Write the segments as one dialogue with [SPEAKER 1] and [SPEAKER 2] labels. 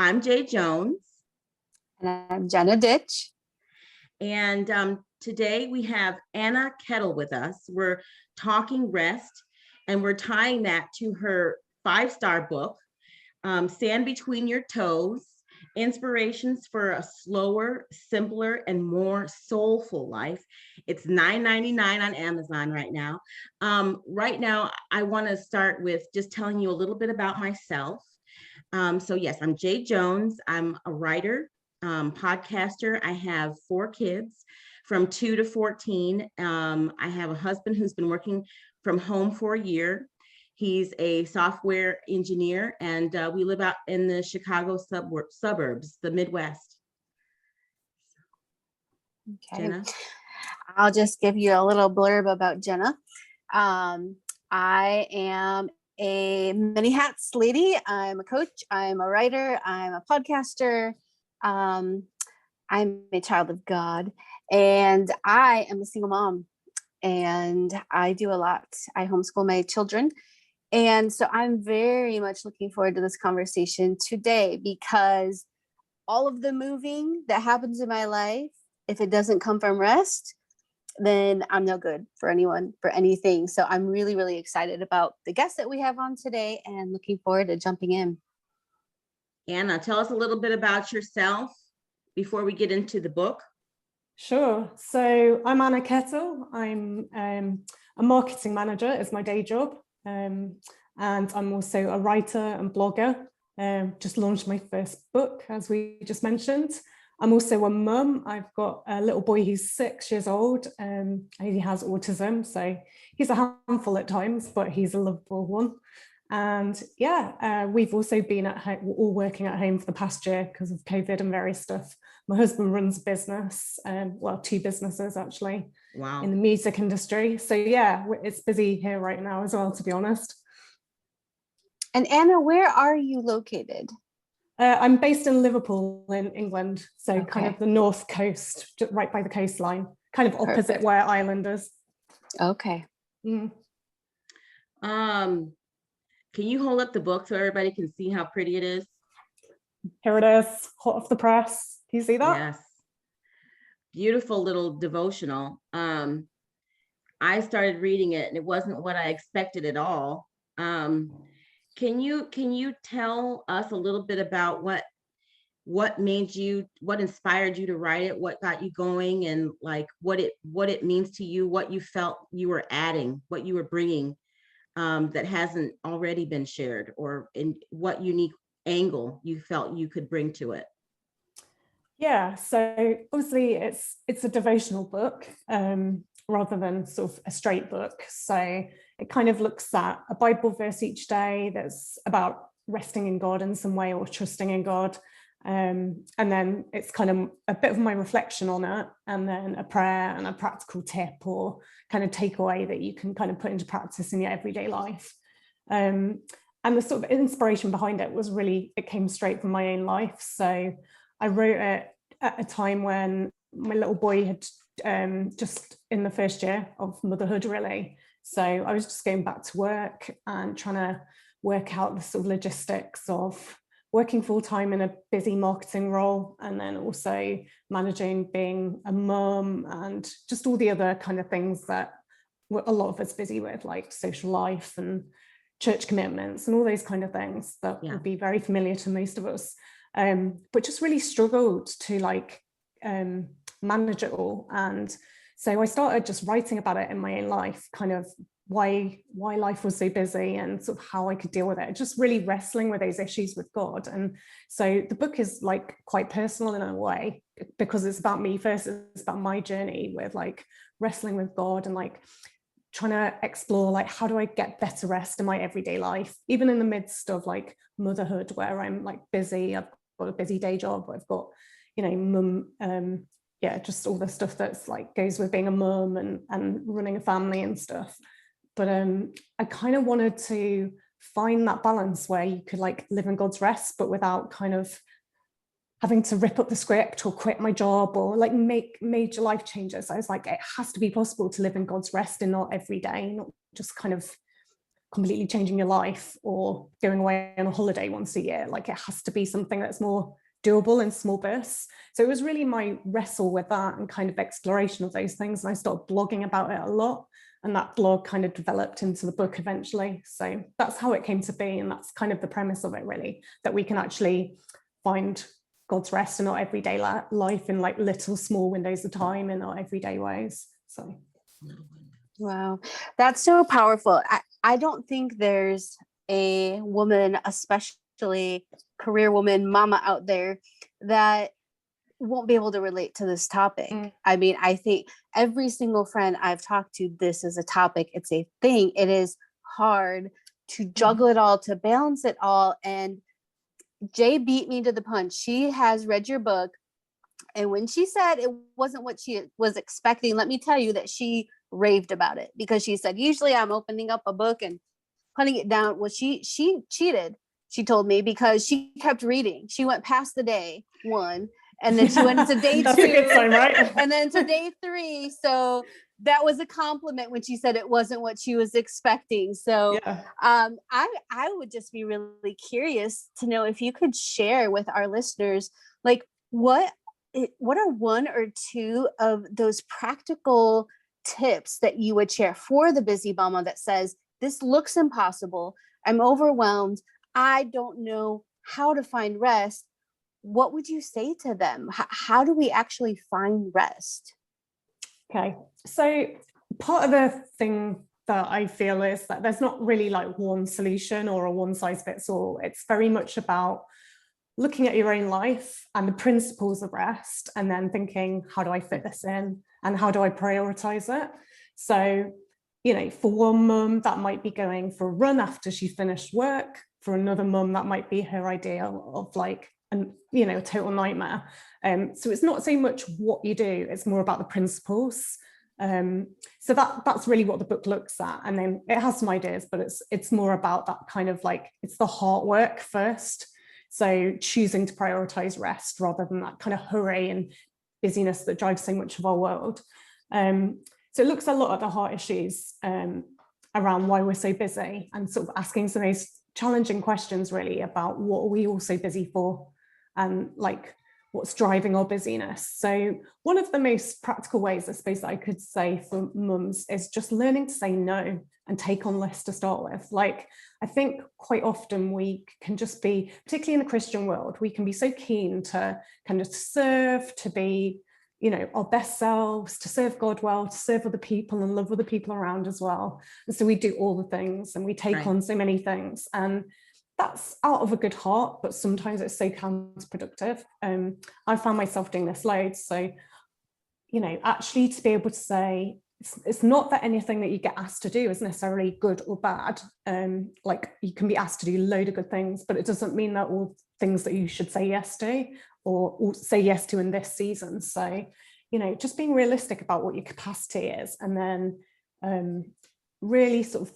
[SPEAKER 1] I'm Jay Jones.
[SPEAKER 2] And I'm Jenna Ditch.
[SPEAKER 1] And today we have Anna Kettle with us. We're talking rest, and we're tying that to her 5-star book, Sand Between Your Toes, Inspirations for a Slower, Simpler, and More Soulful Life. It's $9.99 on Amazon right now. Right now, I want to start with just telling you a little bit about myself. So yes, I'm Jay Jones. I'm a writer, podcaster. I have 4 kids from 2 to 14. I have a husband who's been working from home for a year. He's a software engineer, and we live out in the Chicago suburbs, the Midwest.
[SPEAKER 2] Okay.
[SPEAKER 1] Jenna?
[SPEAKER 2] I'll just give you a little blurb about Jenna. I am a many hats lady. I'm a coach, I'm a writer, I'm a podcaster. I'm a child of God, and I am a single mom, and I do a lot. I homeschool my children. And so I'm very much looking forward to this conversation today, because all of the moving that happens in my life, if it doesn't come from rest, then I'm no good for anyone, for anything. So I'm really, really excited about the guest that we have on today and looking forward to jumping in.
[SPEAKER 1] Anna, tell us a little bit about yourself before we get into the book.
[SPEAKER 3] Sure. So I'm Anna Kettle. I'm a marketing manager is my day job. And I'm also a writer and blogger. Just launched my first book, as we just mentioned. I'm also a mum. I've got a little boy who's 6 years old. He has autism, so he's a handful at times, but he's a lovable one. And yeah, we've also been at home, all working at home for the past year because of COVID and various stuff. My husband runs a business, 2 businesses actually.
[SPEAKER 1] Wow.
[SPEAKER 3] In the music industry. So yeah, it's busy here right now as well, to be honest.
[SPEAKER 2] And Anna, where are you located?
[SPEAKER 3] I'm based in Liverpool in England, so
[SPEAKER 2] Okay.
[SPEAKER 3] kind of the north coast, right by the coastline, kind of opposite
[SPEAKER 2] Perfect.
[SPEAKER 3] where Ireland is.
[SPEAKER 2] Okay.
[SPEAKER 3] Mm.
[SPEAKER 1] Can you hold up the book so everybody can see how pretty it is?
[SPEAKER 3] Here it is, hot off the press. Can you see that?
[SPEAKER 1] Yes. Beautiful little devotional. I started reading it and it wasn't what I expected at all. Can you tell us a little bit about what inspired you to write it, what got you going, and like what it means to you, what you felt you were adding, what you were bringing that hasn't already been shared, or in what unique angle you felt you could bring to it?
[SPEAKER 3] Yeah, so obviously it's a devotional book rather than sort of a straight book. So it kind of looks at a Bible verse each day that's about resting in God in some way or trusting in God. And then it's kind of a bit of my reflection on it, and then a prayer and a practical tip or kind of takeaway that you can kind of put into practice in your everyday life. And the sort of inspiration behind it was really, it came straight from my own life. So I wrote it at a time when my little boy had just in the first year of motherhood, really. So I was just going back to work and trying to work out the sort of logistics of working full-time in a busy marketing role, and then also managing being a mum and just all the other kind of things that a lot of us busy with, like social life and church commitments and all those kind of things that would be very familiar to most of us. But just really struggled to manage it all. And so I started just writing about it in my own life, kind of why life was so busy and sort of how I could deal with it, just really wrestling with those issues with God. And so the book is like quite personal in a way, because it's about me first. It's about my journey with like wrestling with God and like trying to explore like, how do I get better rest in my everyday life, even in the midst of like motherhood, where I'm like busy. I've got a busy day job, I've got, mum, just all the stuff that's like goes with being a mum and running a family and stuff. But I kind of wanted to find that balance where you could like live in God's rest, but without kind of having to rip up the script or quit my job or like make major life changes. I was like, it has to be possible to live in God's rest and not every day, not just kind of completely changing your life or going away on a holiday once a year. Like, it has to be something that's more doable in small bursts. So it was really my wrestle with that and kind of exploration of those things. And I started blogging about it a lot. And that blog kind of developed into the book eventually. So that's how it came to be. And that's kind of the premise of it, really, that we can actually find God's rest in our everyday life in like little small windows of time in our everyday ways. So.
[SPEAKER 2] Wow, that's so powerful. I don't think there's a woman, especially career woman, mama out there, that won't be able to relate to this topic. I mean, I think every single friend I've talked to, this is a topic. It's a thing. It is hard to juggle it all, to balance it all. And Jay beat me to the punch. She has read your book. And when she said it wasn't what she was expecting, let me tell you that she raved about it, because she said, usually I'm opening up a book and putting it down. Well, she cheated, she told me, because she kept reading. She went past the day one, and then she went into day
[SPEAKER 3] That's
[SPEAKER 2] two,
[SPEAKER 3] a good sign, right?
[SPEAKER 2] and then to day three. So that was a compliment when she said it wasn't what she was expecting. So
[SPEAKER 3] yeah.
[SPEAKER 2] I would just be really curious to know if you could share with our listeners, like, what are one or two of those practical tips that you would share for the busy mama that says, this looks impossible, I'm overwhelmed, I don't know how to find rest? What would you say to them? How do we actually find rest?
[SPEAKER 3] Okay, so part of the thing that I feel is that there's not really like one solution or a one size fits all. It's very much about looking at your own life and the principles of rest, and then thinking, how do I fit this in and how do I prioritize it? So, you know, for one mum, that might be going for a run after she finished work. For another mum, that might be her idea of like, a total nightmare. So it's not so much what you do, it's more about the principles. So that's really what the book looks at. And then it has some ideas, but it's more about that kind of like, it's the heart work first. So choosing to prioritize rest rather than that kind of hurry and busyness that drives so much of our world. So it looks a lot at the heart issues around why we're so busy, and sort of asking some of those challenging questions really about what are we all so busy for, and like what's driving our busyness. So one of the most practical ways, I suppose, that I could say for mums is just learning to say no and take on less to start with. Like, I think quite often we can just be, particularly in the Christian world, we can be so keen to kind of serve, to be, our best selves, to serve God well, to serve other people and love other people around as well. And so we do all the things and we take on so many things. And that's out of a good heart, but sometimes it's so counterproductive. I found myself doing this loads. So, actually to be able to say, it's not that anything that you get asked to do is necessarily good or bad. Like, you can be asked to do a load of good things, but it doesn't mean that all things that you should say yes to or say yes to in this season. So, just being realistic about what your capacity is, and then really sort of,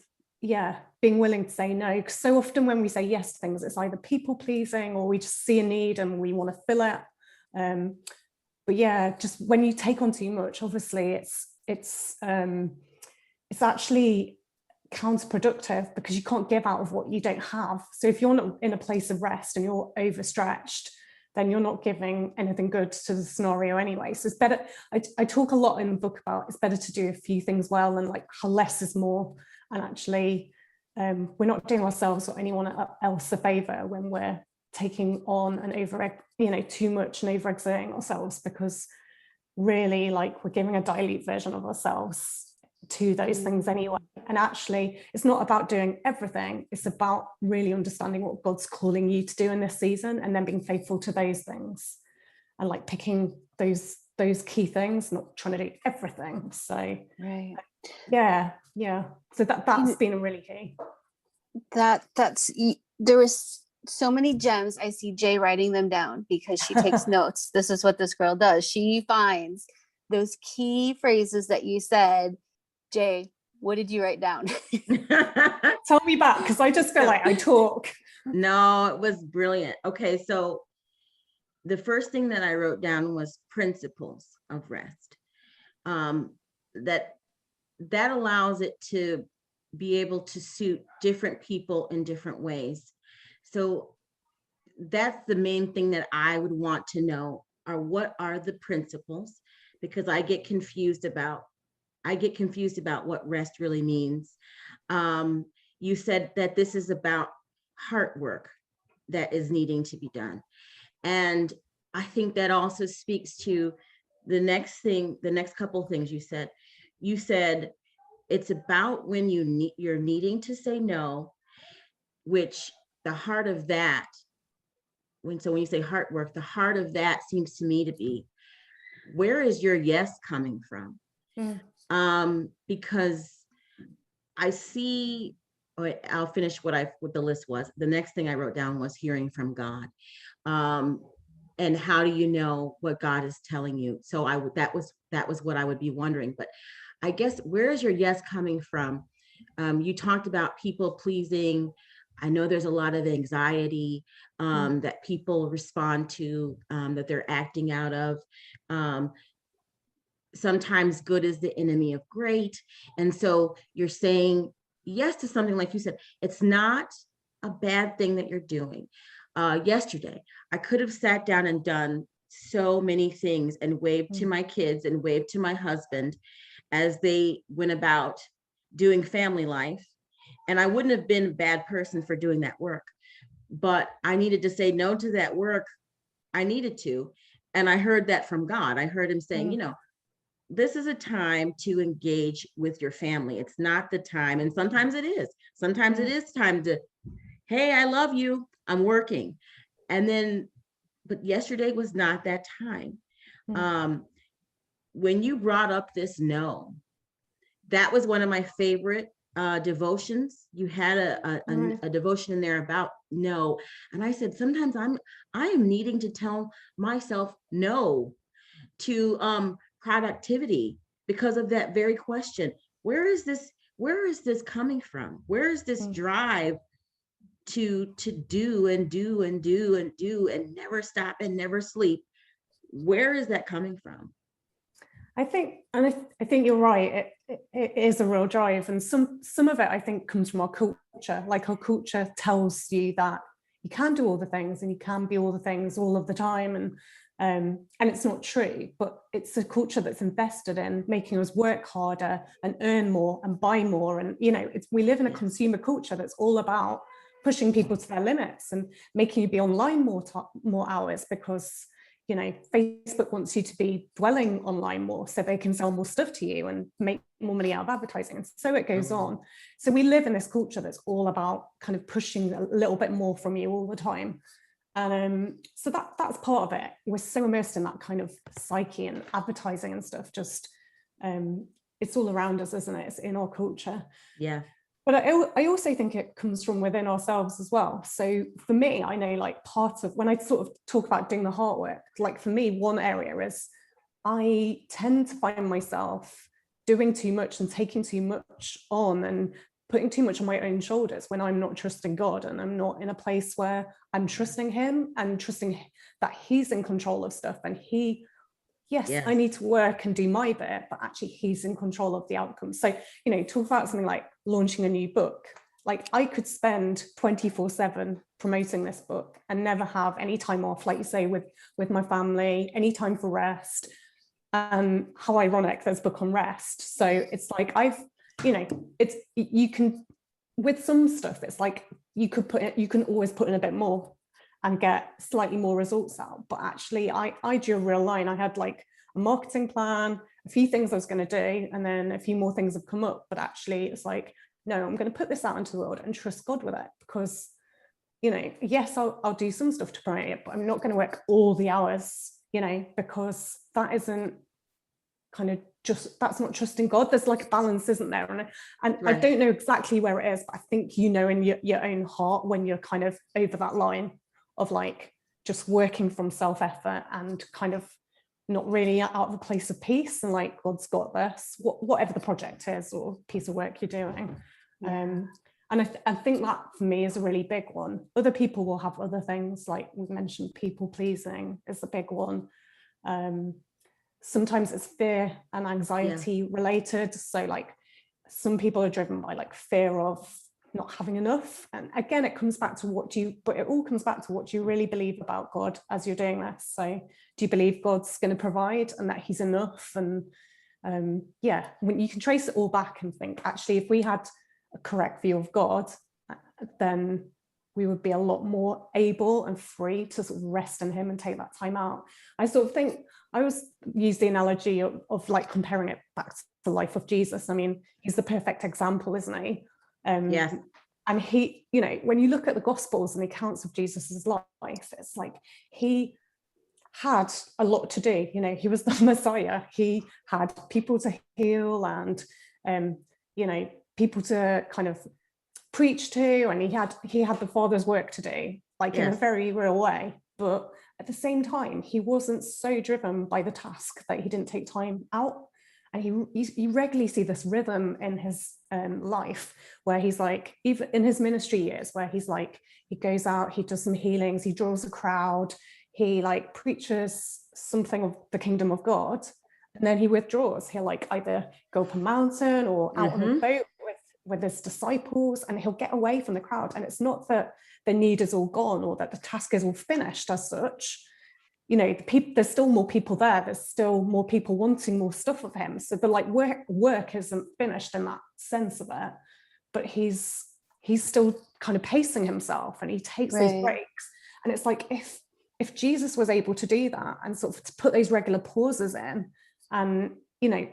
[SPEAKER 3] being willing to say no. Because so often when we say yes to things, it's either people pleasing or we just see a need and we want to fill it. But just when you take on too much, obviously it's actually counterproductive, because you can't give out of what you don't have. So if you're not in a place of rest and you're overstretched, then you're not giving anything good to the scenario anyway. So it's better, I talk a lot in the book about it's better to do a few things well, and like how less is more. And actually we're not doing ourselves or anyone else a favor when we're taking on and too much and overexerting ourselves, because really, like, we're giving a dilute version of ourselves to those things anyway. And actually it's not about doing everything, it's about really understanding what God's calling you to do in this season, and then being faithful to those things, and like picking those key things, not trying to do everything. So so that's been really key.
[SPEAKER 2] There was so many gems. I see Jay writing them down because she takes notes. This is what this girl does. She finds those key phrases that you said. Jay, what did you write down?
[SPEAKER 3] Tell me back, because I just feel like I talk.
[SPEAKER 1] No, it was brilliant. Okay, so the first thing that I wrote down was principles of rest. That allows it to be able to suit different people in different ways. So that's the main thing that I would want to know, are what are the principles, because I get confused about what rest really means. You said that this is about heart work that is needing to be done. And I think that also speaks to the next couple of things you said. You said it's about when you're needing to say no, which the heart of that, when you say heart work, the heart of that seems to me to be, where is your yes coming from? Because I see, I'll finish what the list was. The next thing I wrote down was hearing from God. And how do you know what God is telling you? So that was what I would be wondering. But I guess, where is your yes coming from? You talked about people pleasing. I know there's a lot of anxiety that people respond to, that they're acting out of. Sometimes good is the enemy of great. And so you're saying yes to something, like you said, it's not a bad thing that you're doing. Yesterday, I could have sat down and done so many things and waved to my kids and waved to my husband as they went about doing family life. And I wouldn't have been a bad person for doing that work, but I needed to say no to that work. I needed to. And I heard that from God. I heard him saying, this is a time to engage with your family. It's not the time. And sometimes it is. Sometimes it is time to, hey, I love you, I'm working. And then, but yesterday was not that time. When you brought up this no, that was one of my favorite devotions. You had a devotion in there about no. And I said, sometimes I am needing to tell myself no to productivity because of that very question. Where is this coming from? Where is this drive to do and do and do and do and never stop and never sleep? Where is that coming from?
[SPEAKER 3] I think you're right. It is a real drive, and some of it I think comes from our culture. Like, our culture tells you that you can do all the things and you can be all the things all of the time, and it's not true. But it's a culture that's invested in making us work harder and earn more and buy more, and we live in a consumer culture that's all about pushing people to their limits and making you be online more hours, because Facebook wants you to be dwelling online more so they can sell more stuff to you and make more money out of advertising, and so it goes on. So we live in this culture that's all about kind of pushing a little bit more from you all the time. And so that's part of it. We're so immersed in that kind of psyche and advertising and stuff. Just it's all around us, isn't it? It's in our culture.
[SPEAKER 1] Yeah.
[SPEAKER 3] But I also think it comes from within ourselves as well. So for me, I know, like, part of when I sort of talk about doing the heart work, like, for me, one area is I tend to find myself doing too much and taking too much on and putting too much on my own shoulders when I'm not trusting God, and I'm not in a place where I'm trusting him and trusting that he's in control of stuff, and I need to work and do my bit, but actually he's in control of the outcome. So, talk about something like launching a new book. Like, I could spend 24/7 promoting this book and never have any time off, like you say, with my family, any time for rest. How ironic, there's a book on rest. So it's like, you can, with some stuff, it's like you can always put in a bit more and get slightly more results out. But actually, I drew a real line. I had like a marketing plan, a few things I was going to do, and then a few more things have come up. But actually, it's like, no, I'm going to put this out into the world and trust God with it, because, yes, I'll do some stuff to promote it, but I'm not going to work all the hours, because that isn't that's not trusting God. There's like a balance, isn't there? And right. I don't know exactly where it is, but I think in your own heart when you're kind of over that line of like just working from self-effort and kind of not really out of a place of peace and like, God's got this, whatever the project is or piece of work you're doing. And I think that for me is a really big one. Other people will have other things, like we've mentioned, people pleasing is a big one. Sometimes it's fear and anxiety related. So like some people are driven by like fear of not having enough. And again, it comes back to it all comes back to what you really believe about God as you're doing this. So do you believe God's going to provide and that he's enough? And when you can trace it all back and think, actually, if we had a correct view of God, then we would be a lot more able and free to sort of rest in him and take that time out. I sort of think I always use the analogy of like comparing it back to the life of Jesus. I mean, he's the perfect example, isn't he?
[SPEAKER 1] Yes.
[SPEAKER 3] And he, you know, when you look at the Gospels and the accounts of Jesus's life, it's like he had a lot to do. You know, he was the Messiah. He had people to heal and, you know, people to kind of preach to, and he had the Father's work to do, like in a very real way. But at the same time, he wasn't so driven by the task that he didn't take time out. And you regularly see this rhythm in his life where he's like, even in his ministry years, where he's like, he goes out, he does some healings, he draws a crowd, he like preaches something of the kingdom of God, and then he withdraws. He'll like either go up a mountain or out on a boat with his disciples, and he'll get away from the crowd. And it's not that the need is all gone or that the task is all finished as such. You know, there's still more people there. There's still more people wanting more stuff of him. So the like work isn't finished in that sense of it, but he's still kind of pacing himself, and he takes those breaks. And it's like, if Jesus was able to do that and sort of to put those regular pauses in, and, you know,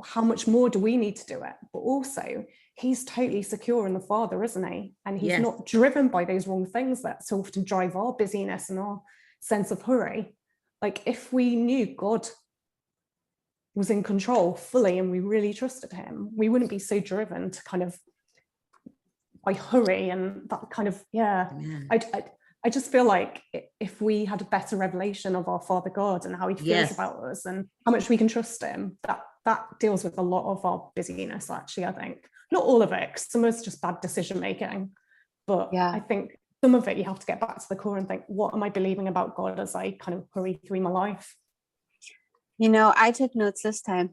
[SPEAKER 3] how much more do we need to do it? But also, he's totally secure in the Father, isn't he? And he's not driven by those wrong things that so often drive our busyness and our sense of hurry. Like, if we knew God was in control fully and we really trusted him, we wouldn't be so driven to kind of by hurry and that kind of, I just feel like if we had a better revelation of our Father God and how he feels about us and how much we can trust him, that deals with a lot of our busyness, actually. I think not all of it, because some of it's just bad decision making, but I think some of it you have to get back to the core and think, what am I believing about God as I kind of hurry through my life?
[SPEAKER 2] You know, I took notes this time.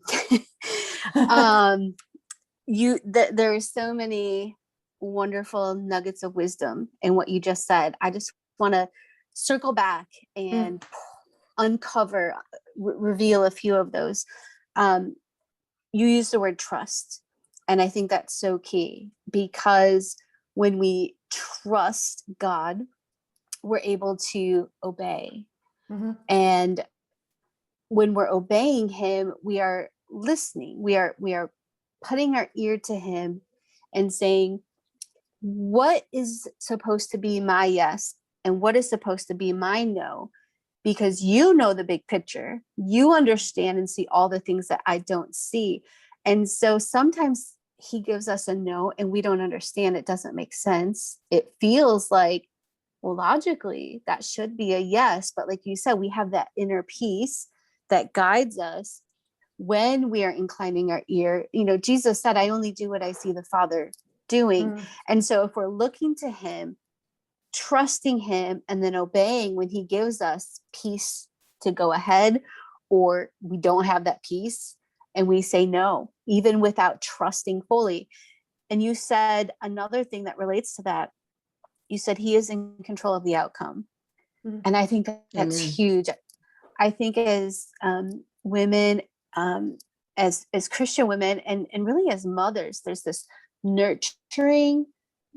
[SPEAKER 2] There are so many wonderful nuggets of wisdom in what you just said. I just want to circle back and uncover, reveal a few of those. You used the word trust, and I think that's so key, because when we trust God, we're able to obey. And when we're obeying him, we are listening. We are putting our ear to him and saying, what is supposed to be my yes and what is supposed to be my no? Because you know the big picture. You understand and see all the things that I don't see. And so sometimes he gives us a no and we don't understand. It doesn't make sense. It feels like, well, logically, that should be a yes. But like you said, we have that inner peace that guides us when we are inclining our ear. You know, Jesus said, I only do what I see the Father doing. And so if we're looking to him, trusting him, and then obeying when he gives us peace to go ahead, or we don't have that peace and we say no, even without trusting fully. And you said another thing that relates to that. You said he is in control of the outcome. And I think that's huge. I think as women, as Christian women, and really as mothers, there's this nurturing,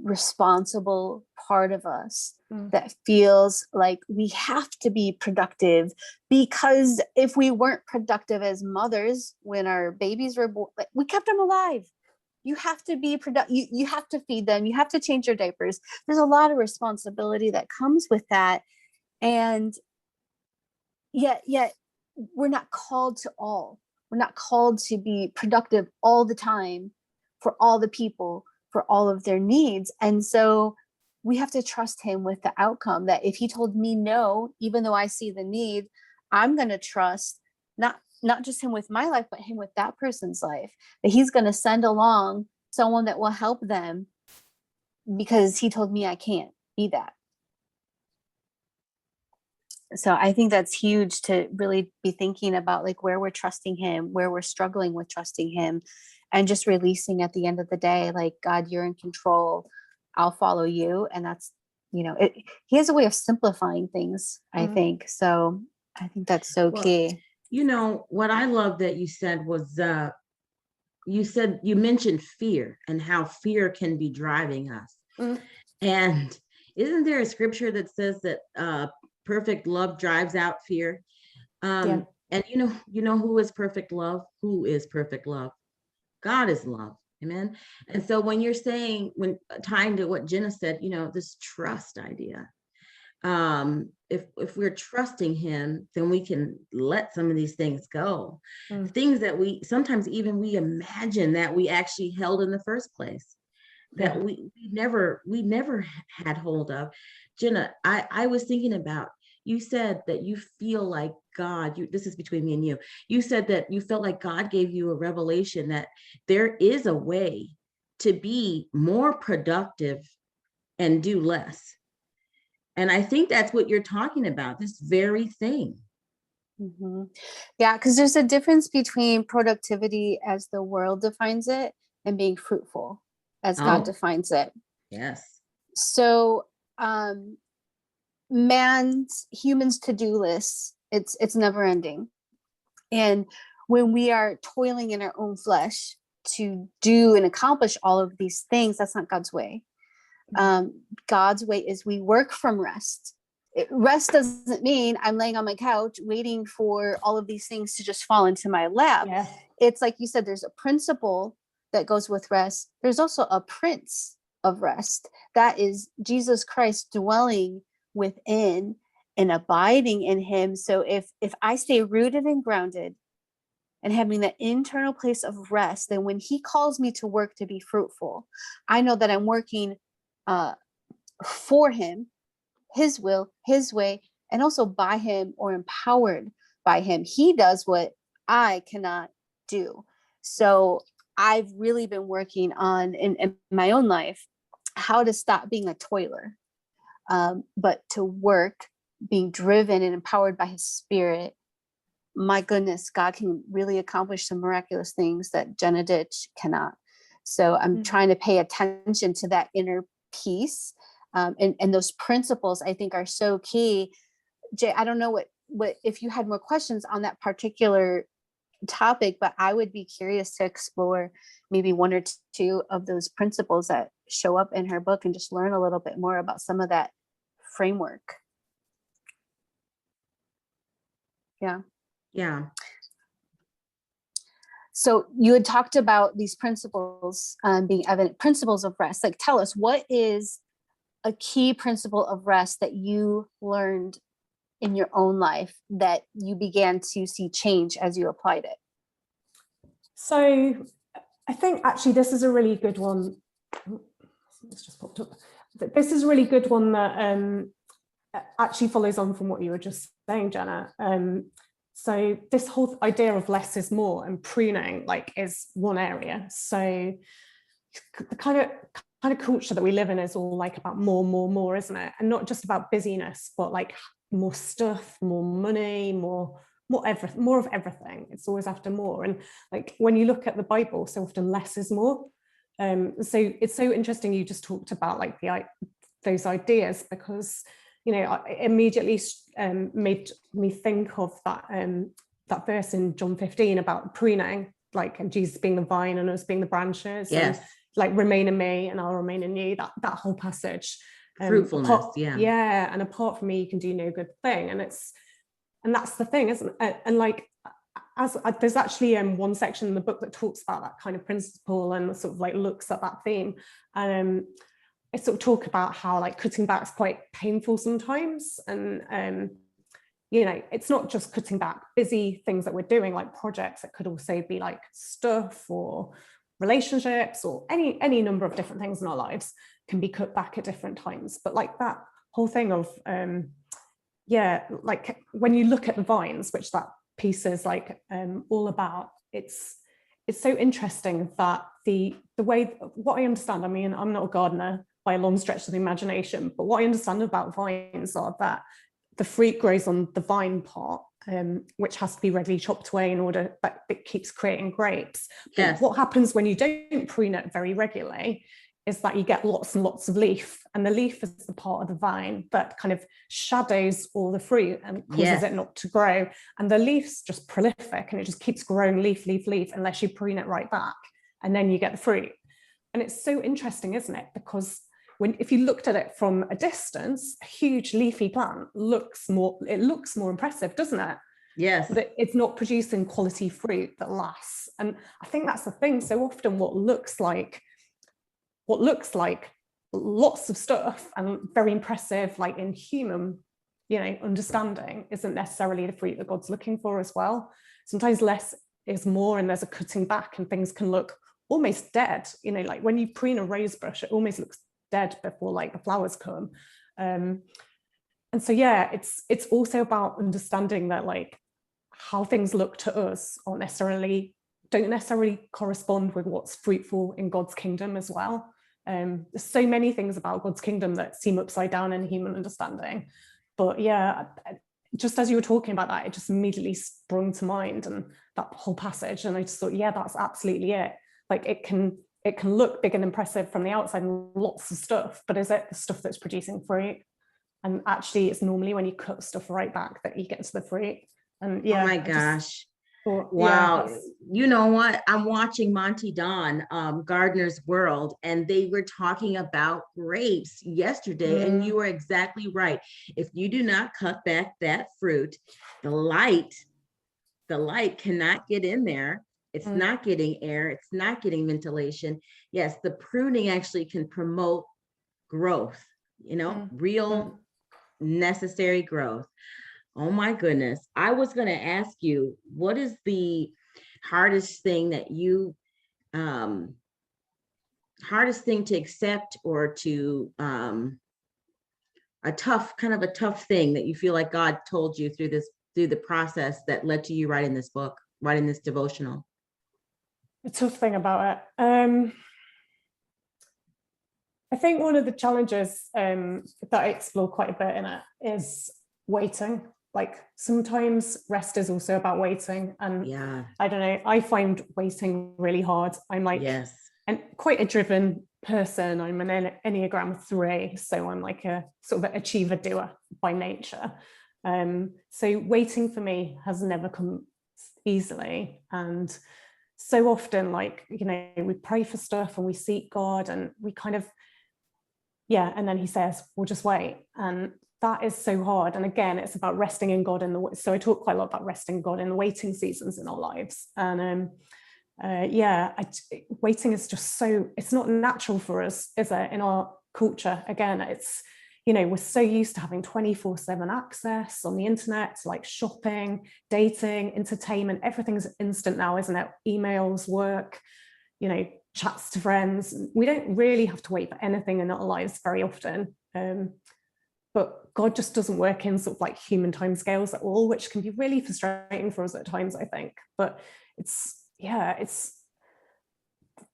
[SPEAKER 2] responsible part of us that feels like we have to be productive, because if we weren't productive as mothers when our babies were born, like, we kept them alive. You have to be productive. You have to feed them. You have to change their diapers. There's a lot of responsibility that comes with that. And yet we're not called to all. We're not called to be productive all the time for all the people, for all of their needs. And so we have to trust him with the outcome, that if he told me no, even though I see the need, I'm going to trust not just him with my life, but him with that person's life, that he's going to send along someone that will help them because he told me I can't be that. So I think that's huge to really be thinking about, like, where we're trusting him, where we're struggling with trusting him, and just releasing at the end of the day, like, God, you're in control, I'll follow you. And that's, he has a way of simplifying things, I think. So I think that's so key.
[SPEAKER 1] What I love that you said was, you mentioned fear and how fear can be driving us. And isn't there a scripture that says that perfect love drives out fear? And you know who is perfect love? Who is perfect love? God is love. Amen. And so when you're saying, when tying to what Jenna said, this trust idea, if we're trusting him, then we can let some of these things go. Things that we sometimes even we imagine that we actually held in the first place, that we never had hold of. Jenna, I was thinking about, you said that you feel like God, this is between me and you said that you felt like God gave you a revelation that there is a way to be more productive and do less. And I think that's what you're talking about, this very thing.
[SPEAKER 2] Yeah, because there's a difference between productivity as the world defines it and being fruitful as God defines it.
[SPEAKER 1] Yes.
[SPEAKER 2] So humans to-do lists, it's never ending. And when we are toiling in our own flesh to do and accomplish all of these things, that's not God's way. God's way is we work from rest. Rest doesn't mean I'm laying on my couch waiting for all of these things to just fall into my lap. It's like you said, there's a principle that goes with rest. There's also a prince of rest, that is Jesus Christ dwelling within and abiding in him. So if I stay rooted and grounded and having that internal place of rest, then when he calls me to work to be fruitful, I know that I'm working for him, his will, his way, and also by him, or empowered by him. He does what I cannot do. So I've really been working on in my own life how to stop being a toiler, but to work, being driven and empowered by his spirit. My goodness, God can really accomplish some miraculous things that Jenna Ditch cannot. So I'm trying to pay attention to that inner peace. And those principles, I think, are so key. Jay, I don't know what if you had more questions on that particular topic, but I would be curious to explore maybe one or two of those principles that show up in her book and just learn a little bit more about some of that framework. Yeah. So you had talked about these principles being evident, principles of rest. Like, tell us, what is a key principle of rest that you learned in your own life that you began to see change as you applied it?
[SPEAKER 3] So I think actually this is a really good one. It's just popped up. This is a really good one that actually follows on from what you were just saying, Jenna. So this whole idea of less is more and pruning is one area. So the kind of culture that we live in is all about more, isn't it? And not just about busyness, but more stuff, more money, more of everything. It's always after more. And when you look at the Bible, so often less is more. So it's so interesting you just talked about those ideas, because it immediately made me think of that verse in John 15 about pruning, and Jesus being the vine and us being the branches.
[SPEAKER 1] Yes.
[SPEAKER 3] And, remain in me and I'll remain in you. That whole passage.
[SPEAKER 1] Fruitfulness.
[SPEAKER 3] Yeah. And apart from me, you can do no good thing. And that's the thing, isn't it? And there's actually one section in the book that talks about that kind of principle and sort of looks at that theme. And I sort of talk about how cutting back is quite painful sometimes. And, it's not just cutting back busy things that we're doing, projects. It could also be stuff or relationships or any number of different things in our lives can be cut back at different times. But that whole thing of, when you look at the vines, which that piece is all about, it's so interesting that the way, what I understand, I mean, I'm not a gardener by a long stretch of the imagination, but what I understand about vines are that the fruit grows on the vine part, which has to be regularly chopped away in order that it keeps creating grapes.
[SPEAKER 1] Yes.
[SPEAKER 3] But what happens when you don't prune it very regularly is that you get lots and lots of leaf, and the leaf is the part of the vine that kind of shadows all the fruit and causes it not to grow. And the leaf's just prolific, and it just keeps growing leaf, leaf, leaf, unless you prune it right back, and then you get the fruit. And it's so interesting, isn't it? Because if you looked at it from a distance, a huge leafy plant looks more impressive, doesn't it?
[SPEAKER 1] Yes.
[SPEAKER 3] But it's not producing quality fruit that lasts. And I think that's the thing. So often what looks like lots of stuff and very impressive, like in human, understanding, isn't necessarily the fruit that God's looking for as well. Sometimes less is more, and there's a cutting back, and things can look almost dead. Like when you prune a rose bush, it almost looks dead before like the flowers come. And so, yeah, it's also about understanding that like how things look to us don't necessarily correspond with what's fruitful in God's kingdom as well. There's so many things about God's kingdom that seem upside down in human understanding. But yeah, just as you were talking about that, it just immediately sprung to mind, and that whole passage. And I just thought, yeah, that's absolutely it. Like it can look big and impressive from the outside and lots of stuff, but is it the stuff that's producing fruit? And actually it's normally when you cut stuff right back that you get to the fruit. And yeah,
[SPEAKER 1] oh my gosh.
[SPEAKER 3] Thought,
[SPEAKER 1] Wow.
[SPEAKER 3] yeah,
[SPEAKER 1] You know what? I'm watching Monty Don, Gardener's World, and they were talking about grapes yesterday. And you were exactly right. If you do not cut back that fruit, the light cannot get in there. It's not getting air. It's not getting ventilation. Yes, the pruning actually can promote growth, real necessary growth. Oh my goodness. I was going to ask you, what is the hardest thing that hardest thing to accept, or to a tough thing that you feel like God told you through the process that led to you writing this book, writing this devotional?
[SPEAKER 3] The tough thing about it. I think one of the challenges that I explore quite a bit in it is waiting. Like sometimes rest is also about waiting. And
[SPEAKER 1] Yeah.
[SPEAKER 3] I don't know, I find waiting really hard. I'm like,
[SPEAKER 1] yes,
[SPEAKER 3] and quite a driven person. I'm an Enneagram 3, so I'm like a sort of an achiever doer by nature. So waiting for me has never come easily. And so often, like, we pray for stuff and we seek God, and we kind of, and then he says, we'll just wait. And that is so hard. And again, it's about resting in God so I talk quite a lot about resting in God in the waiting seasons in our lives. And waiting is just it's not natural for us, is it, in our culture? Again, it's, we're so used to having 24/7 access on the internet, like shopping, dating, entertainment, everything's instant now, isn't it? Emails, work, chats to friends. We don't really have to wait for anything in our lives very often. But God just doesn't work in sort of like human timescales at all, which can be really frustrating for us at times, I think. But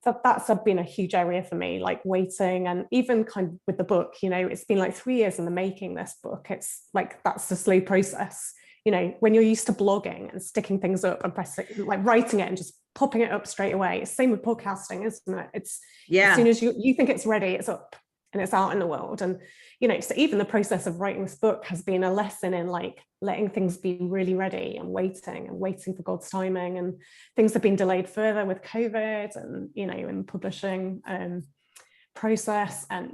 [SPEAKER 3] that's been a huge area for me, like waiting. And even kind of with the book, it's been like 3 years in the making, this book. It's like, that's a slow process. When you're used to blogging and sticking things up and pressing, like writing it and just popping it up straight away. It's same with podcasting, isn't it? It's as soon as you think it's ready, it's up and it's out in the world. And so even the process of writing this book has been a lesson in like letting things be really ready and waiting for God's timing. And things have been delayed further with COVID and in the publishing process. And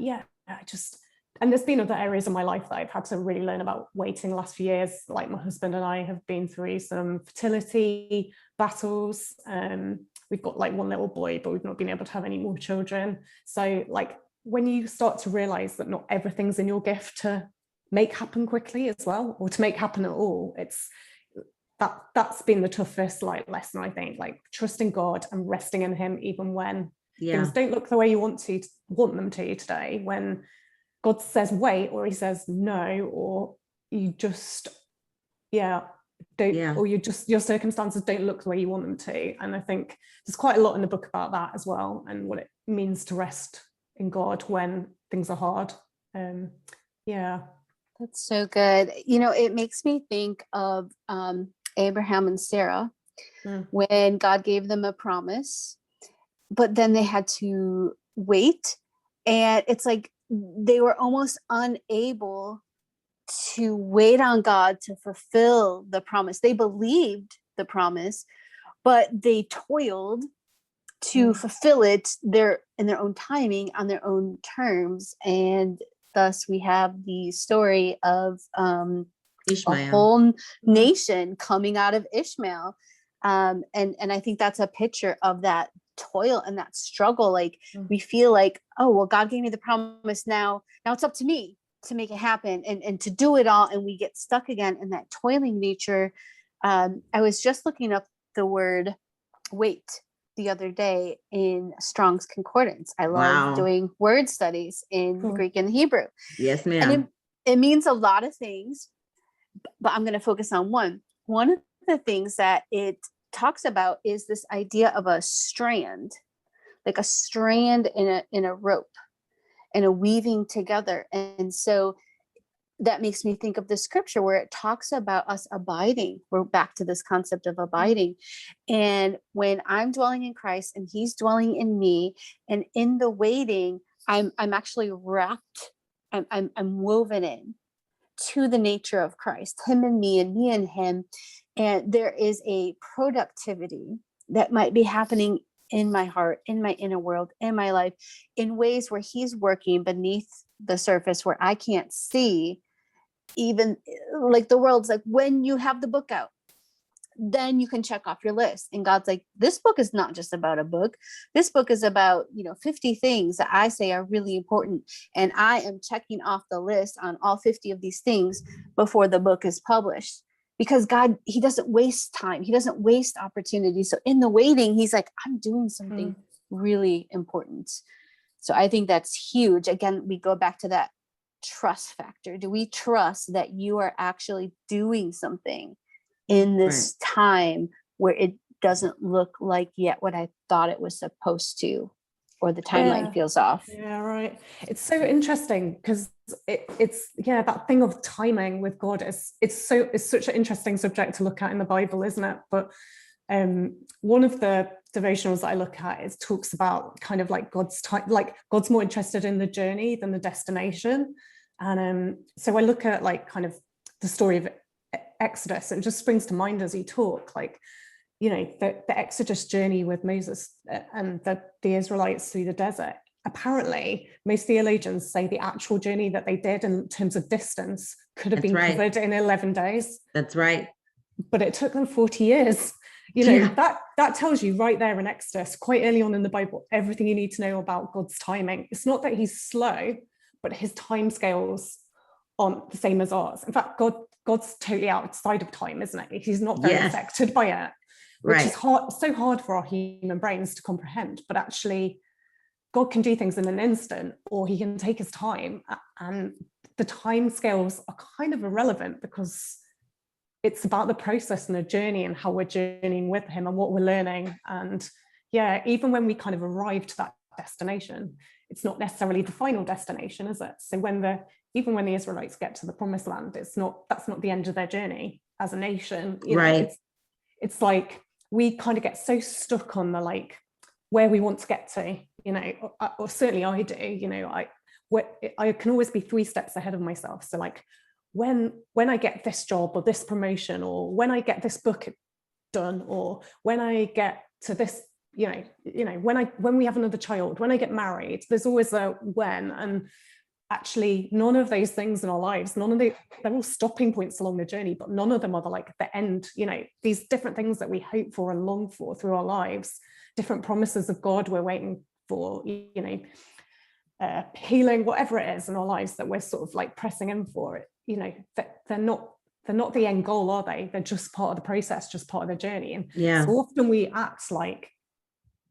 [SPEAKER 3] and there's been other areas of my life that I've had to really learn about waiting the last few years. Like my husband and I have been through some fertility battles. We've got like one little boy, but we've not been able to have any more children. So like, when you start to realize that not everything's in your gift to make happen quickly as well, or to make happen at all, that's been the toughest lesson, I think, like trusting God and resting in him even when things don't look the way you want them to today. When God says wait, or he says no, or you just or your circumstances don't look the way you want them to. And I think there's quite a lot in the book about that as well, and what it means to rest in God when things are hard.
[SPEAKER 2] That's so good. It makes me think of Abraham and Sarah when God gave them a promise, but then they had to wait. And it's like they were almost unable to wait on God to fulfill the promise. They believed the promise, but they toiled to fulfill it in their own timing, on their own terms. And thus we have the story of a
[SPEAKER 1] Ishmael.
[SPEAKER 2] whole nation coming out of Ishmael. And I think that's a picture of that toil and that struggle. Like we feel like, oh, well, God gave me the promise. Now it's up to me to make it happen and to do it all. And we get stuck again in that toiling nature. I was just looking up the word wait the other day in Strong's Concordance. I love doing word studies in Greek and Hebrew.
[SPEAKER 1] Yes, ma'am.
[SPEAKER 2] And it means a lot of things, but I'm going to focus on one. One of the things that it talks about is this idea of a strand, like a strand in a rope and a weaving together. And so that makes me think of the scripture where it talks about us abiding. We're back to this concept of abiding. And when I'm dwelling in Christ and he's dwelling in me, and in the waiting, I'm actually wrapped, I'm woven in to the nature of Christ, him and me and him. And there is a productivity that might be happening in my heart, in my inner world, in my life, in ways where he's working beneath the surface where I can't see. Even like the world's like, when you have the book out, then you can check off your list. And God's like, this book is not just about a book. This book is about, 50 things that I say are really important. And I am checking off the list on all 50 of these things before the book is published. Because God, he doesn't waste time. He doesn't waste opportunity. So in the waiting, he's like, I'm doing something really important. So I think that's huge. Again, we go back to that trust factor. Do we trust that you are actually doing something in this time where it doesn't look like yet what I thought it was supposed to, or the timeline feels off?
[SPEAKER 3] Yeah, right. It's so interesting because it's that thing of timing with God it's such an interesting subject to look at in the Bible, isn't it? But one of the devotionals that I look at is talks about kind of like God's time, like God's more interested in the journey than the destination. And so I look at like kind of the story of Exodus, and it just springs to mind as you talk, like, the Exodus journey with Moses and the Israelites through the desert. Apparently, most theologians say the actual journey that they did in terms of distance could have been covered in 11 days.
[SPEAKER 1] That's right.
[SPEAKER 3] But it took them 40 years. That tells you right there in Exodus, quite early on in the Bible, everything you need to know about God's timing. It's not that he's slow, but his timescales aren't the same as ours. In fact, God's totally outside of time, isn't he? He's not very affected by it, which is so hard for our human brains to comprehend. But actually, God can do things in an instant, or he can take his time. And the time scales are kind of irrelevant because it's about the process and the journey and how we're journeying with him and what we're learning. And even when we kind of arrive to that destination, it's not necessarily the final destination, is it? So even when the Israelites get to the promised land, that's not the end of their journey as a nation. It's like we kind of get so stuck on the like where we want to get to, or certainly I do, I can always be 3 steps ahead of myself. So like when I get this job or this promotion, or when I get this book done, or when I get to this, when we have another child, when I get married, there's always a when. And actually none of those things in our lives, they're all stopping points along the journey, but none of them are the end. These different things that we hope for and long for through our lives, different promises of God we're waiting for, healing, whatever it is in our lives that we're sort of like pressing in for it, they're not the end goal, are they? They're just part of the process, just part of the journey. And so often we act like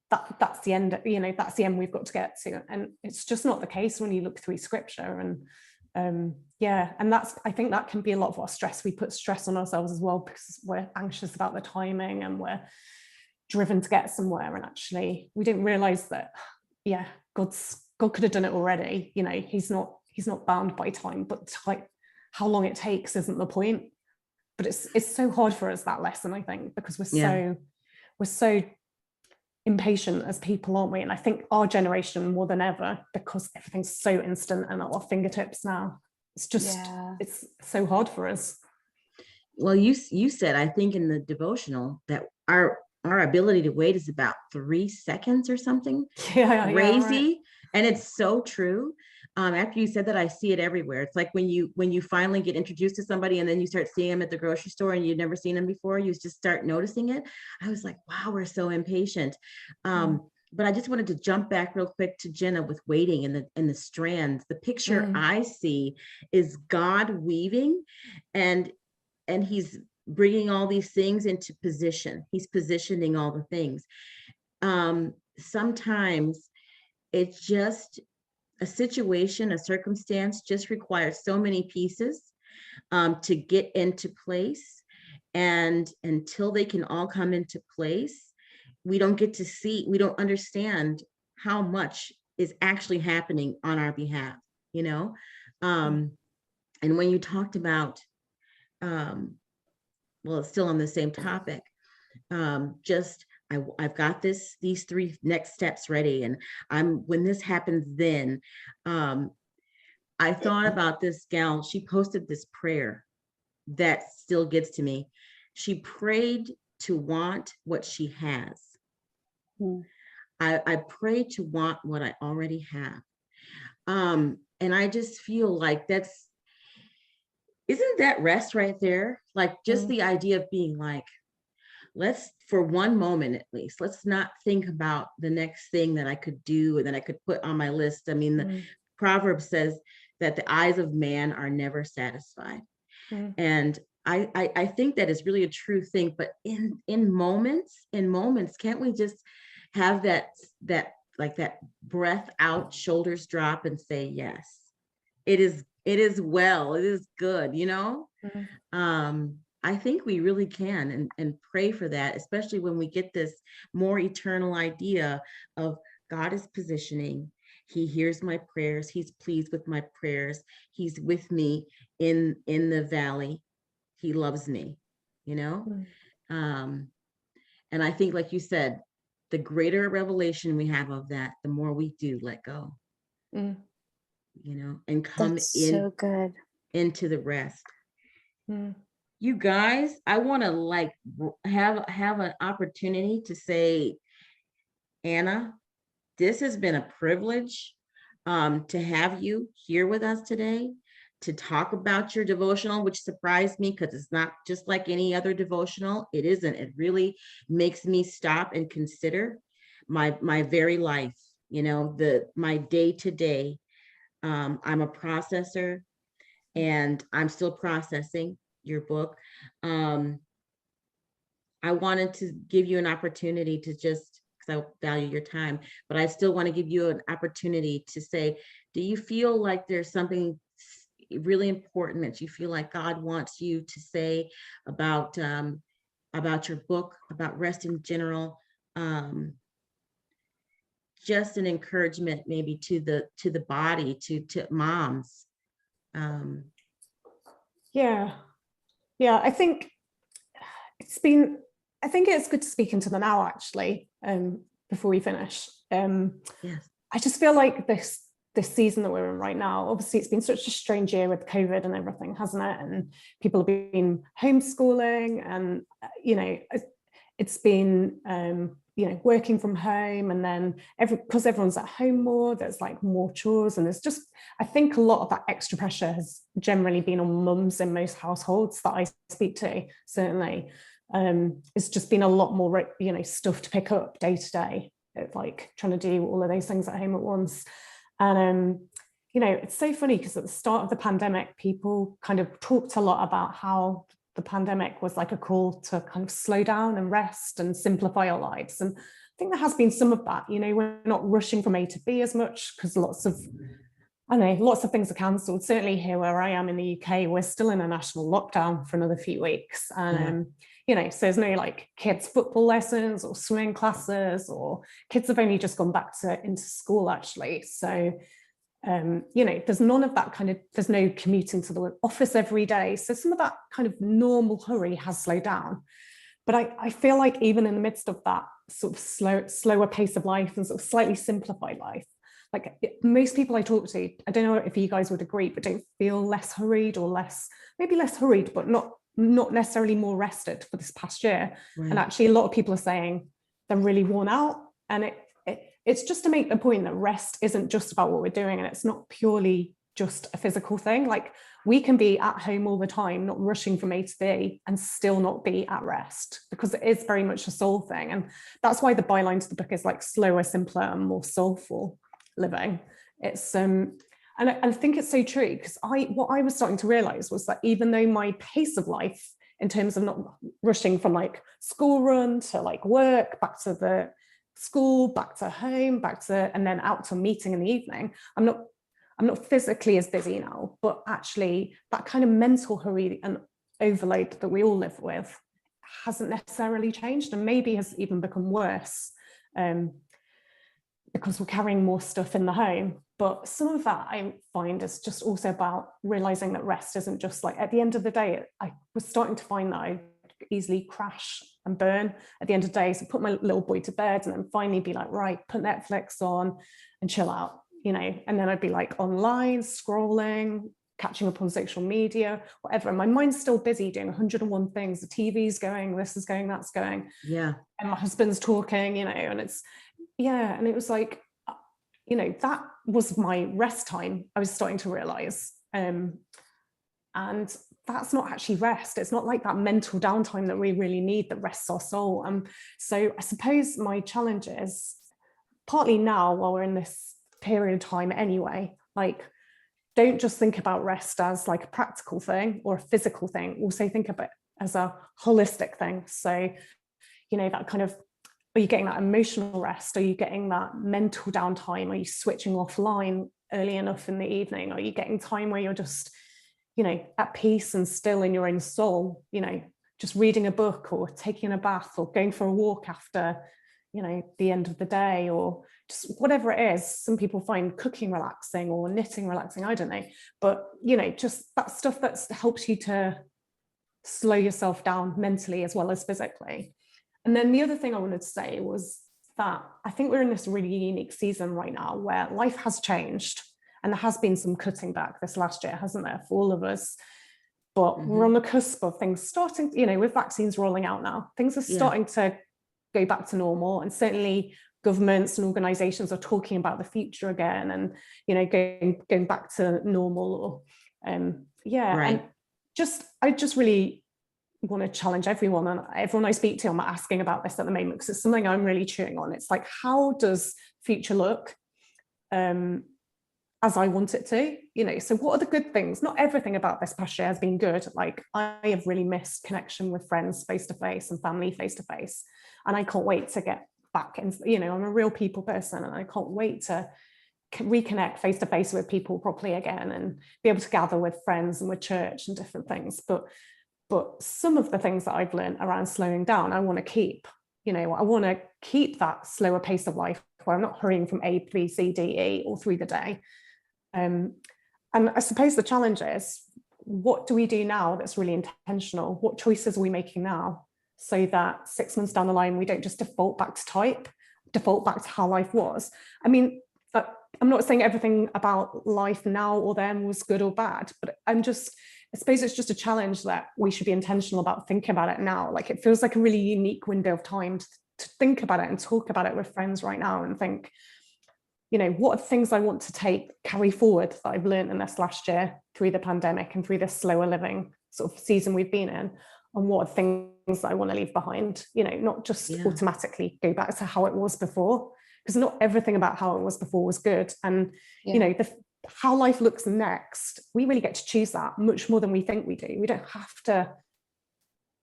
[SPEAKER 3] that's the end, that's the end we've got to get to. And it's just not the case when you look through scripture. And and I think that can be a lot of our stress. We put stress on ourselves as well because we're anxious about the timing and we're driven to get somewhere. And actually we didn't realize that, God could have done it already. He's not bound by time, but how long it takes isn't the point. But it's so hard for us, that lesson, I think, because we're so impatient as people, aren't we? And I think our generation more than ever, because everything's so instant and at our fingertips now. It's just, it's so hard for us.
[SPEAKER 1] Well, you said, I think in the devotional, that our ability to wait is about 3 seconds or something.
[SPEAKER 3] Yeah,
[SPEAKER 1] crazy.
[SPEAKER 3] Right.
[SPEAKER 1] And it's so true. After you said that, I see it everywhere. It's like when you finally get introduced to somebody and then you start seeing them at the grocery store and you've never seen them before, you just start noticing it. I was like, wow, we're so impatient. But I just wanted to jump back real quick to Jenna with waiting and the strands. The picture I see is God weaving, and he's bringing all these things into position. He's positioning all the things. Sometimes it's just a situation, a circumstance just requires so many pieces to get into place. And until they can all come into place, we don't get to see, we don't understand how much is actually happening on our behalf, you know? And when you talked about, well, it's still on the same topic, I've got these 3 next steps ready. And when this happens, then I thought about this gal. She posted this prayer that still gets to me. She prayed to want what she has. I pray to want what I already have. And I just feel like isn't that rest right there? Like just the idea of being like, let's, for one moment at least, let's not think about the next thing that I could do and that I could put on my list. I mean, the proverb says that the eyes of man are never satisfied. And I think that is really a true thing. But in moments, can't we just have that like that breath out, shoulders drop, and say, yes, it is well, it is good, you know? I think we really can and pray for that, especially when we get this more eternal idea of God is positioning. He hears my prayers. He's pleased with my prayers. He's with me in the valley. He loves me, you know? And I think, like you said, the greater revelation we have of that, the more we do let go, you know, and come
[SPEAKER 2] so good
[SPEAKER 1] into the rest. You guys, I want to like have an opportunity to say, Anna, this has been a privilege to have you here with us today to talk about your devotional, which surprised me because it's not just like any other devotional. It isn't. It really makes me stop and consider my very life, you know, my day to day. I'm a processor and I'm still processing your book. I wanted to give you an opportunity to just, because I value your time, but I still want to give you an opportunity to say, do you feel like there's something really important that you feel like God wants you to say about your book, about rest in general? Just an encouragement maybe to the body, to moms.
[SPEAKER 3] I think it's good to speak into the now, actually, before we finish.
[SPEAKER 1] Yes.
[SPEAKER 3] I just feel like this season that we're in right now, obviously it's been such a strange year with COVID and everything, hasn't it? And people have been homeschooling and, you know, it's been, you know, working from home, and then because everyone's at home more, there's like more chores, and there's just, I think a lot of that extra pressure has generally been on mums in most households that I speak to, certainly. It's just been a lot more, you know, stuff to pick up day to day. It's like trying to do all of those things at home at once. And, you know, it's so funny because at the start of the pandemic, people kind of talked a lot about how the pandemic was like a call to kind of slow down and rest and simplify our lives. And I think there has been some of that, you know, we're not rushing from A to B as much because lots of things are cancelled. Certainly here where I am in the UK, we're still in a national lockdown for another few weeks. And, you know, so there's no like kids football lessons or swimming classes, or kids have only just gone back into school actually. So You know, there's none of that kind of, there's no commuting to the office every day. So some of that kind of normal hurry has slowed down. But I feel like even in the midst of that sort of slower pace of life and sort of slightly simplified life, like most people I talk to, I don't know if you guys would agree, but don't feel less hurried or maybe less hurried, but not necessarily more rested for this past year.
[SPEAKER 1] Right.
[SPEAKER 3] And actually a lot of people are saying they're really worn out. And it's just to make the point that rest isn't just about what we're doing, and it's not purely just a physical thing. Like we can be at home all the time, not rushing from A to B, and still not be at rest, because it is very much a soul thing. And that's why the byline to the book is like slower, simpler, and more soulful living. It's and I think it's so true, because what I was starting to realize was that even though my pace of life, in terms of not rushing from like school run to like work, back to the school, back to home, and then out to a meeting in the evening, I'm not physically as busy now, but actually that kind of mental hurry and overload that we all live with hasn't necessarily changed, and maybe has even become worse, because we're carrying more stuff in the home. But some of that I find is just also about realizing that rest isn't just like, at the end of the day, I was starting to find that I easily crash and burn at the end of the day. So put my little boy to bed and then finally be like, right, put Netflix on and chill out, you know, and then I'd be like online scrolling, catching up on social media, whatever. And my mind's still busy doing 101 things. The TV's going, this is going, that's going.
[SPEAKER 1] Yeah.
[SPEAKER 3] And my husband's talking, you know, and and it was like, you know, that was my rest time, I was starting to realize. And that's not actually rest. It's not like that mental downtime that we really need that rests our soul. So I suppose my challenge is, partly now while we're in this period of time anyway, like, don't just think about rest as like a practical thing or a physical thing. Also think of it as a holistic thing. So, you know, that kind of, are you getting that emotional rest? Are you getting that mental downtime? Are you switching offline early enough in the evening? Are you getting time where you're just, you know, at peace and still in your own soul, you know, just reading a book or taking a bath or going for a walk after, you know, the end of the day, or just whatever it is. Some people find cooking relaxing or knitting relaxing, I don't know. But, you know, just that stuff that helps you to slow yourself down mentally as well as physically. And then the other thing I wanted to say was that I think we're in this really unique season right now where life has changed, and there has been some cutting back this last year, hasn't there, for all of us? But we're on the cusp of things starting, you know, with vaccines rolling out now, things are starting to go back to normal. And certainly governments and organizations are talking about the future again, and, you know, going back to normal. Or and I just really want to challenge everyone, and everyone I speak to, I'm asking about this at the moment because it's something I'm really chewing on. It's like, how does future look as I want it to, you know? So what are the good things? Not everything about this past year has been good. Like, I have really missed connection with friends face to face and family face to face, and I can't wait to get back. And, you know, I'm a real people person, and I can't wait to reconnect face to face with people properly again and be able to gather with friends and with church and different things. But some of the things that I've learned around slowing down, I want to keep. You know, I want to keep that slower pace of life where I'm not hurrying from A, B, C, D, E all through the day. And I suppose the challenge is, what do we do now that's really intentional? What choices are we making now so that 6 months down the line, we don't just default back to how life was? I mean, I'm not saying everything about life now or then was good or bad, but I suppose it's just a challenge that we should be intentional about thinking about it now. Like, it feels like a really unique window of time to think about it and talk about it with friends right now and think, you know, what are things I want to carry forward that I've learned in this last year through the pandemic and through this slower living sort of season we've been in, and what are things that I want to leave behind, you know, not just automatically go back to how it was before, because not everything about how it was before was good. And, you know, how life looks next, we really get to choose that much more than we think we do. We don't have to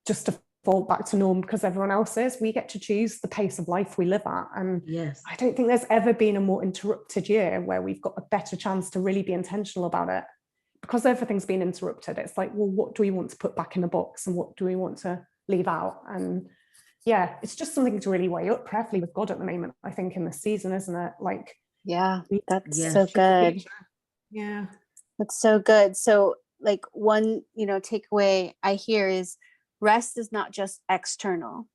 [SPEAKER 3] just default back to norm because everyone else is. We get to choose the pace of life we live at. And I don't think there's ever been a more interrupted year where we've got a better chance to really be intentional about it, because everything's been interrupted. It's like, well, what do we want to put back in the box and what do we want to leave out? And yeah, it's just something to really weigh up prayerfully with God at the moment, I think, in this season, isn't it? Like,
[SPEAKER 2] that's so good.
[SPEAKER 3] Yeah.
[SPEAKER 2] That's so good. So like one, takeaway I hear is rest is not just external.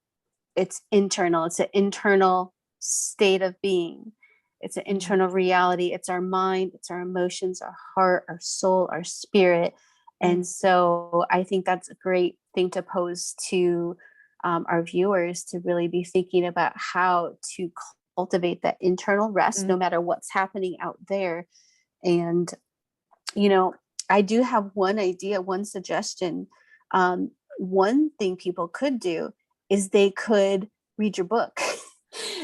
[SPEAKER 2] It's internal. It's an internal state of being. It's an internal reality. It's our mind, it's our emotions, our heart, our soul, our spirit. And so I think that's a great thing to pose to our viewers, to really be thinking about how to cultivate that internal rest, no matter what's happening out there. And, I do have one idea, one suggestion. One thing people could do is they could read your book.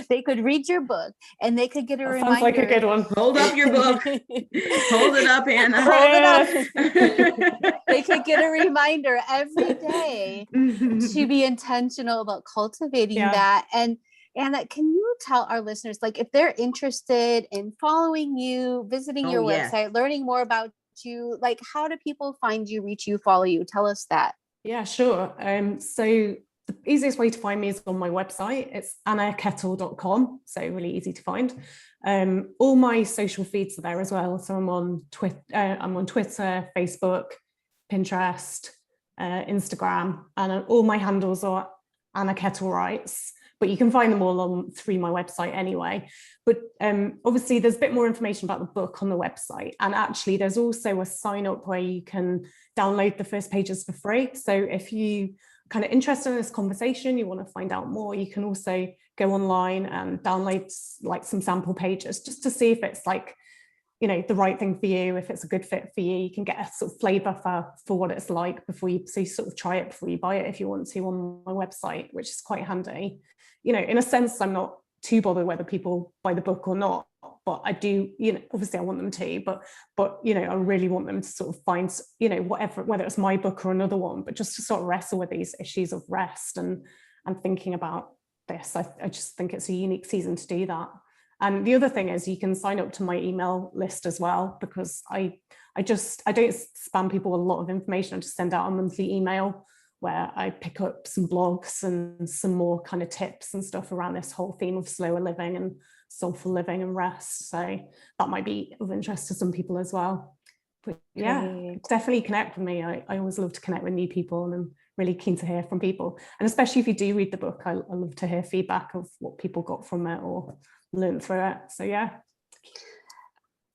[SPEAKER 2] They could read your book and they could get a
[SPEAKER 3] That
[SPEAKER 2] reminder.
[SPEAKER 3] sounds like a good one.
[SPEAKER 1] Hold up your book. Hold it up, Anna.
[SPEAKER 2] Hold it up. They could get a reminder every day to be intentional about cultivating that. And Anna, can you tell our listeners, like, if they're interested in following you, visiting your website, learning more about you, like, how do people find you, reach you, follow you? Tell us that.
[SPEAKER 3] Yeah, sure. So the easiest way to find me is on my website. It's annakettle.com. So really easy to find. All my social feeds are there as well. So I'm on Twitter, Facebook, Pinterest, Instagram, and all my handles are Anna Kettle Writes. But you can find them all through my website anyway. But obviously there's a bit more information about the book on the website. And actually there's also a sign up where you can download the first pages for free. So if you kind of interested in this conversation, you want to find out more, you can also go online and download like some sample pages just to see if it's like, the right thing for you, if it's a good fit for you. You can get a sort of flavor for what it's like so you sort of try it before you buy it if you want to on my website, which is quite handy. In a sense, I'm not too bothered whether people buy the book or not, but I do, obviously I want them to, but I really want them to sort of find, whatever, whether it's my book or another one, but just to sort of wrestle with these issues of rest and thinking about this. I just think it's a unique season to do that. And the other thing is you can sign up to my email list as well, because I don't spam people with a lot of information. I just send out a monthly email where I pick up some blogs and some more kind of tips and stuff around this whole theme of slower living and soulful living and rest. So that might be of interest to some people as well. But yeah, definitely connect with me. I always love to connect with new people, and I'm really keen to hear from people. And especially if you do read the book, I love to hear feedback of what people got from it or learned through it. So yeah.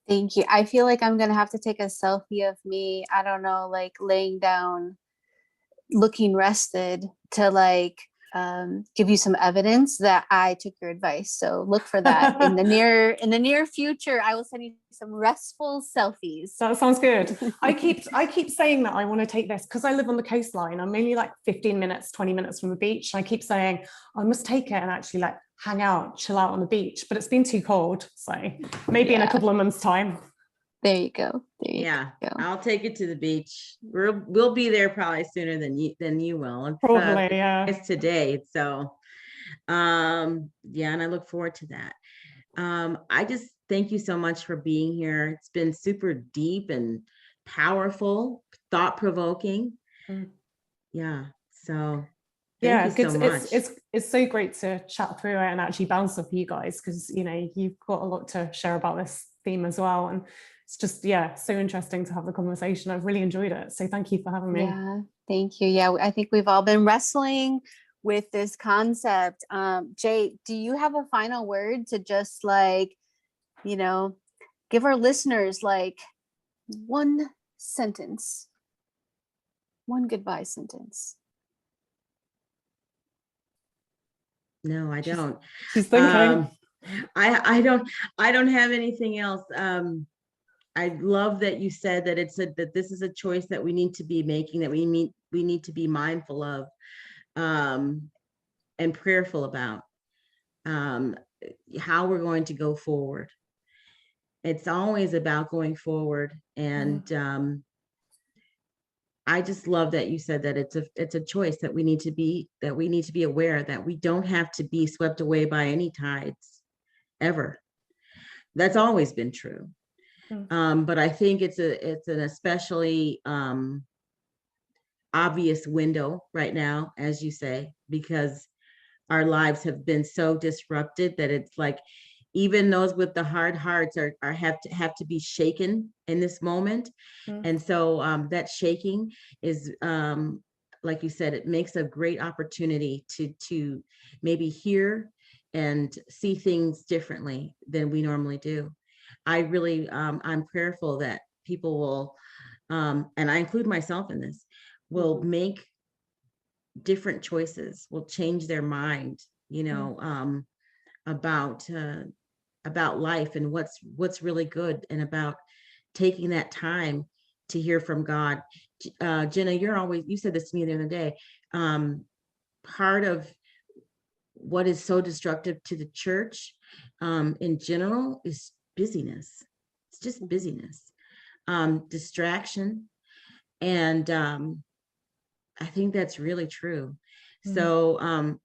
[SPEAKER 2] Thank you. I feel like I'm going to have to take a selfie of me, I don't know, like laying down, looking rested, to like give you some evidence that I took your advice. So look for that in the near future. I will send you some restful selfies.
[SPEAKER 3] That sounds good. I keep saying that I want to take this because I live on the coastline. I'm only like 15 minutes, 20 minutes from the beach. And I keep saying I must take it and actually like hang out, chill out on the beach, but it's been too cold. So maybe in a couple of months' time.
[SPEAKER 2] There you go. Go.
[SPEAKER 1] I'll take it to the beach. We'll be there probably sooner than you will. It's,
[SPEAKER 3] probably, yeah.
[SPEAKER 1] It's today. So and I look forward to that. I just thank you so much for being here. It's been super deep and powerful, thought-provoking. Yeah. So thank you so much.
[SPEAKER 3] It's so great to chat through it and actually bounce off you guys, because you've got a lot to share about this theme as well, and it's just so interesting to have the conversation. I've really enjoyed it, so thank you for having me.
[SPEAKER 2] Thank you. I think we've all been wrestling with this concept. Jay, do you have a final word to just like give our listeners like one goodbye sentence?
[SPEAKER 1] No, I don't.
[SPEAKER 3] She's thinking.
[SPEAKER 1] I don't have anything else. I love that you said that this is a choice that we need to be making, that we need to be mindful of, and prayerful about, how we're going to go forward. It's always about going forward, and I just love that you said that it's a choice that we need to be aware that we don't have to be swept away by any tides ever. That's always been true. But I think it's an especially obvious window right now, as you say, because our lives have been so disrupted that it's like even those with the hard hearts have to be shaken in this moment. And so that shaking is, like you said, it makes a great opportunity to maybe hear and see things differently than we normally do. I really, I'm prayerful that people will, and I include myself in this, will make different choices, will change their mind, you know, about life and what's really good, and about taking that time to hear from God. Jenna, you said this to me the other day. Part of what is so destructive to the church in general is busyness. It's just busyness, distraction. And I think that's really true. So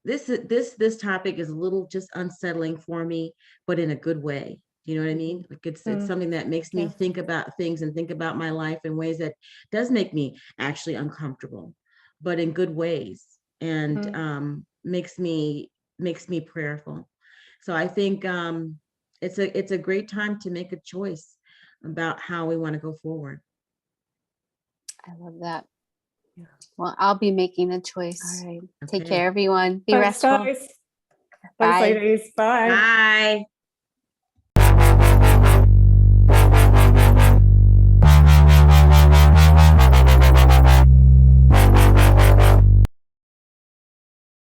[SPEAKER 1] this topic is a little just unsettling for me, but in a good way. You know what I mean? Like it's something that makes me think about things and think about my life in ways that does make me actually uncomfortable, but in good ways, and makes me prayerful. So I think it's a great time to make a choice about how we want to go forward.
[SPEAKER 2] I love that. Well, I'll be making a choice.
[SPEAKER 3] All right.
[SPEAKER 2] Take
[SPEAKER 1] Okay.
[SPEAKER 2] care, everyone. Be
[SPEAKER 3] Thanks,
[SPEAKER 2] restful.
[SPEAKER 3] guys. Thanks,
[SPEAKER 2] Bye.
[SPEAKER 3] ladies. Bye.
[SPEAKER 1] Bye.